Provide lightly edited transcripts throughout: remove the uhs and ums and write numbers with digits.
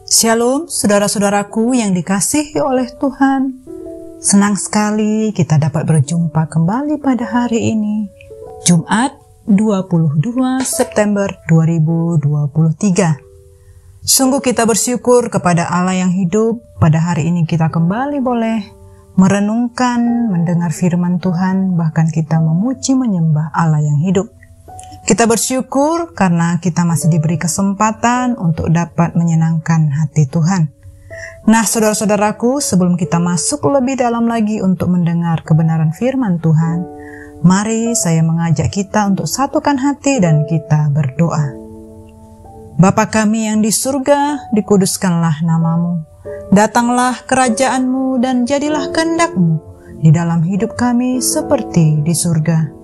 Shalom, saudara-saudaraku yang dikasihi oleh Tuhan. Senang sekali kita dapat berjumpa kembali pada hari ini, Jumat 22 September 2023. Sungguh kita bersyukur kepada Allah yang hidup. Pada hari ini kita kembali boleh merenungkan, mendengar firman Tuhan, bahkan kita memuji menyembah Allah yang hidup. Kita bersyukur karena kita masih diberi kesempatan untuk dapat menyenangkan hati Tuhan. Nah, saudara-saudaraku, sebelum kita masuk lebih dalam lagi untuk mendengar kebenaran firman Tuhan, mari saya mengajak kita untuk satukan hati dan kita berdoa. Bapa kami yang di surga, dikuduskanlah namamu. Datanglah kerajaan-Mu dan jadilah kehendak-Mu di dalam hidup kami seperti di surga.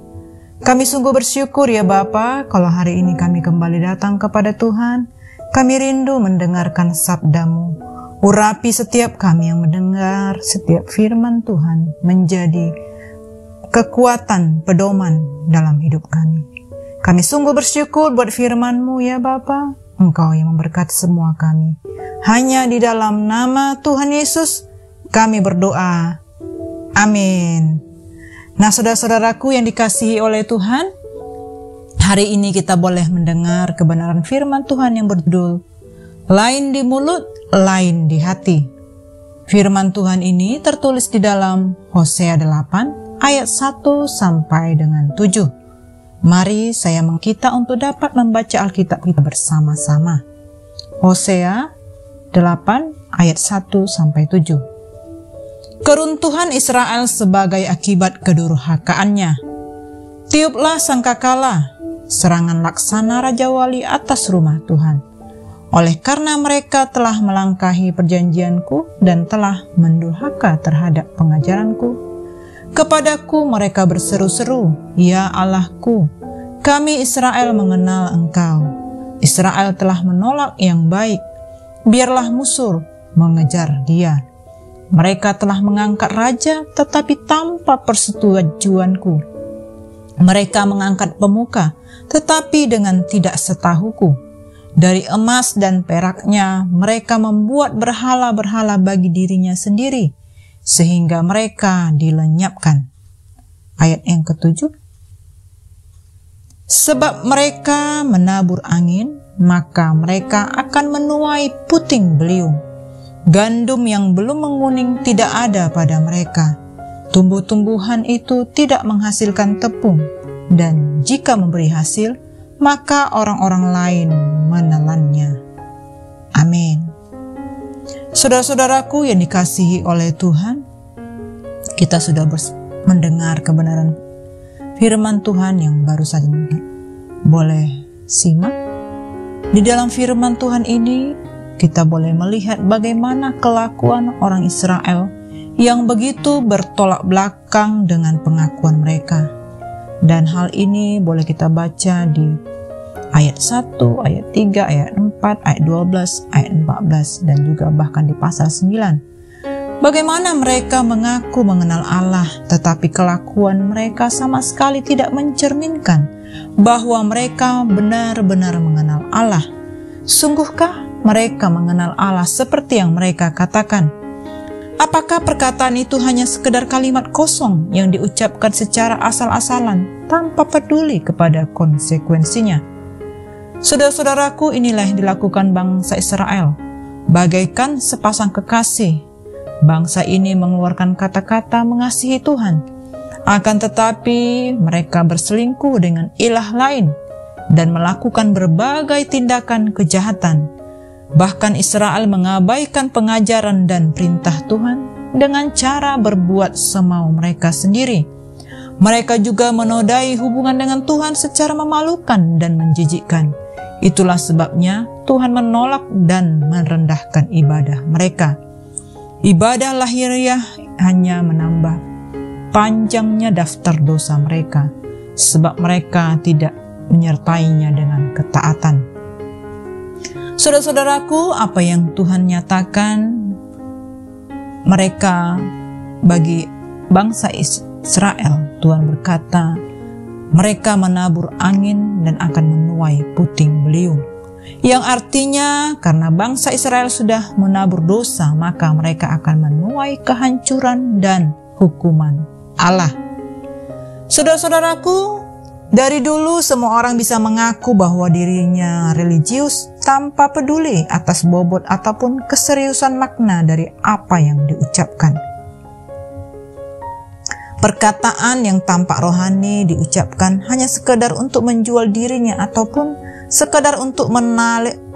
Kami sungguh bersyukur ya Bapa, kalau hari ini kami kembali datang kepada Tuhan. Kami rindu mendengarkan sabda-Mu. Urapi setiap kami yang mendengar setiap firman Tuhan menjadi kekuatan, pedoman dalam hidup kami. Kami sungguh bersyukur buat firman-Mu ya Bapa. Engkau yang memberkati semua kami. Hanya di dalam nama Tuhan Yesus kami berdoa. Amin. Nah, saudara-saudaraku yang dikasihi oleh Tuhan, hari ini kita boleh mendengar kebenaran firman Tuhan yang berjudul Lain di mulut, lain di hati. Firman Tuhan ini tertulis di dalam Hosea 8 ayat 1 sampai dengan 7. Mari saya mengkita untuk dapat membaca Alkitab kita bersama-sama. Hosea 8 ayat 1 sampai 7. Keruntuhan Israel sebagai akibat kedurhakaannya. Tiuplah sangkakala, serangan laksana Raja Wali atas rumah Tuhan. Oleh karena mereka telah melangkahi perjanjianku dan telah mendurhaka terhadap pengajaranku. Kepadaku mereka berseru-seru, ya Allahku, kami Israel mengenal Engkau. Israel telah menolak yang baik, biarlah musuh mengejar dia. Mereka telah mengangkat raja tetapi tanpa persetujuanku. Mereka mengangkat pemuka tetapi dengan tidak setahuku. Dari emas dan peraknya mereka membuat berhala-berhala bagi dirinya sendiri, sehingga mereka dilenyapkan. Ayat yang ke-7. Sebab mereka menabur angin, maka mereka akan menuai puting beliung. Gandum yang belum menguning tidak ada pada mereka. Tumbuh-tumbuhan itu tidak menghasilkan tepung, dan jika memberi hasil, maka orang-orang lain menelannya. Amin. Saudara-saudaraku yang dikasihi oleh Tuhan, kita sudah mendengar kebenaran firman Tuhan yang baru saja boleh simak. Di dalam firman Tuhan ini, kita boleh melihat bagaimana kelakuan orang Israel yang begitu bertolak belakang dengan pengakuan mereka. Dan hal ini boleh kita baca di ayat 1, ayat 3, ayat 4, ayat 12, ayat 14, dan juga bahkan di pasal 9. Bagaimana mereka mengaku mengenal Allah, tetapi kelakuan mereka sama sekali tidak mencerminkan bahwa mereka benar-benar mengenal Allah. Sungguhkah mereka mengenal Allah seperti yang mereka katakan? Apakah perkataan itu hanya sekedar kalimat kosong yang diucapkan secara asal-asalan tanpa peduli kepada konsekuensinya? Saudara-saudaraku, inilah yang dilakukan bangsa Israel. Bagaikan sepasang kekasih, bangsa ini mengeluarkan kata-kata mengasihi Tuhan. Akan tetapi mereka berselingkuh dengan ilah lain dan melakukan berbagai tindakan kejahatan. Bahkan Israel mengabaikan pengajaran dan perintah Tuhan dengan cara berbuat semau mereka sendiri. Mereka juga menodai hubungan dengan Tuhan secara memalukan dan menjijikkan. Itulah sebabnya Tuhan menolak dan merendahkan ibadah mereka. Ibadah lahiriah hanya menambah panjangnya daftar dosa mereka, sebab mereka tidak menyertainya dengan ketaatan. Saudara-saudaraku, apa yang Tuhan nyatakan mereka bagi bangsa Israel, Tuhan berkata, mereka menabur angin dan akan menuai puting beliung. yang artinya karena bangsa Israel sudah menabur dosa, maka mereka akan menuai kehancuran dan hukuman Allah. Saudara-saudaraku, dari dulu semua orang bisa mengaku bahwa dirinya religius tanpa peduli atas bobot ataupun keseriusan makna dari apa yang diucapkan. Perkataan yang tampak rohani diucapkan hanya sekedar untuk menjual dirinya ataupun sekadar untuk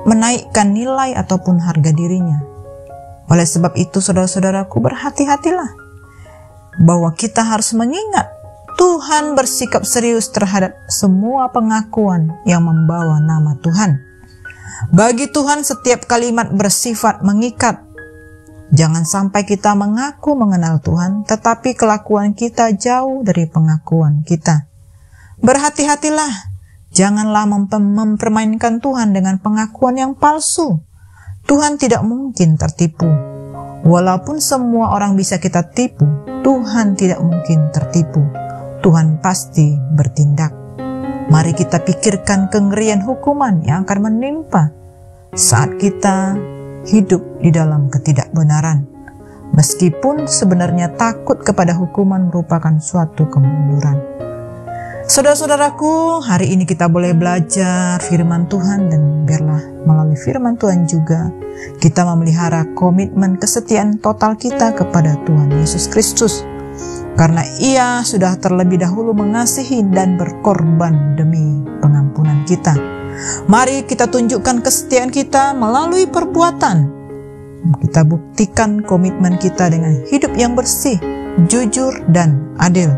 menaikkan nilai ataupun harga dirinya. Oleh sebab itu, saudara-saudaraku, berhati-hatilah bahwa kita harus mengingat Tuhan bersikap serius terhadap semua pengakuan yang membawa nama Tuhan. Bagi Tuhan setiap kalimat bersifat mengikat. Jangan sampai kita mengaku mengenal Tuhan, tetapi kelakuan kita jauh dari pengakuan kita. Berhati-hatilah, janganlah mempermainkan Tuhan dengan pengakuan yang palsu. Tuhan tidak mungkin tertipu. Walaupun semua orang bisa kita tipu, Tuhan tidak mungkin tertipu. Tuhan pasti bertindak. Mari kita pikirkan kengerian hukuman yang akan menimpa saat kita hidup di dalam ketidakbenaran. Meskipun sebenarnya takut kepada hukuman merupakan suatu kemunduran. Saudara-saudaraku, hari ini kita boleh belajar firman Tuhan, dan biarlah melalui firman Tuhan juga kita memelihara komitmen kesetiaan total kita kepada Tuhan Yesus Kristus. Karena Ia sudah terlebih dahulu mengasihi dan berkorban demi pengampunan kita. Mari kita tunjukkan kesetiaan kita melalui perbuatan. Kita buktikan komitmen kita dengan hidup yang bersih, jujur, dan adil.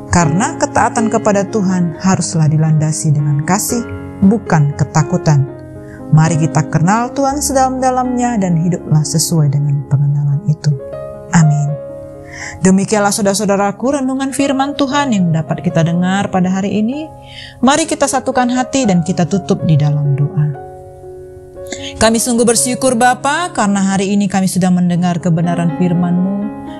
Karena ketaatan kepada Tuhan haruslah dilandasi dengan kasih, bukan ketakutan. Mari kita kenal Tuhan sedalam-dalamnya dan hiduplah sesuai dengan pengenalan itu. Amin. Demikianlah saudara-saudaraku renungan firman Tuhan yang dapat kita dengar pada hari ini. Mari kita satukan hati dan kita tutup di dalam doa. Kami sungguh bersyukur Bapa, karena hari ini kami sudah mendengar kebenaran firman-Mu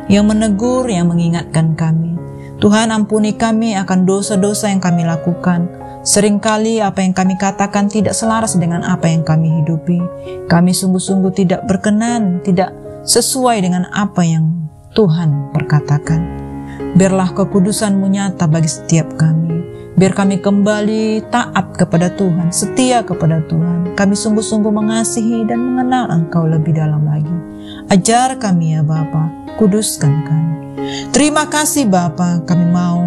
yang menegur, yang mengingatkan kami. Tuhan, ampuni kami akan dosa-dosa yang kami lakukan. Seringkali apa yang kami katakan tidak selaras dengan apa yang kami hidupi. Kami sungguh-sungguh tidak berkenan, tidak sesuai dengan apa yang Tuhan perkatakan. Biarlah kekudusan-Mu nyata bagi setiap kami. Biar kami kembali taat kepada Tuhan, setia kepada Tuhan. Kami sungguh-sungguh mengasihi dan mengenal Engkau lebih dalam lagi. Ajar kami ya Bapa, kuduskan kami. Terima kasih Bapa, kami mau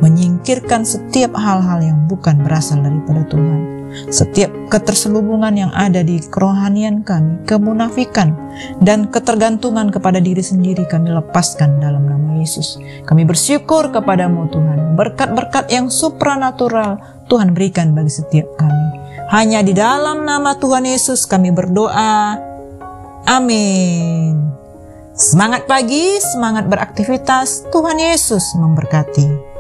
menyingkirkan setiap hal-hal yang bukan berasal daripada Tuhan. Setiap keterselubungan yang ada di kerohanian kami, kemunafikan, dan ketergantungan kepada diri sendiri kami lepaskan dalam nama Yesus. Kami bersyukur kepadamu Tuhan. Berkat-berkat yang supranatural Tuhan berikan bagi setiap kami. Hanya di dalam nama Tuhan Yesus kami berdoa. Amin. Semangat pagi, semangat beraktivitas. Tuhan Yesus memberkati.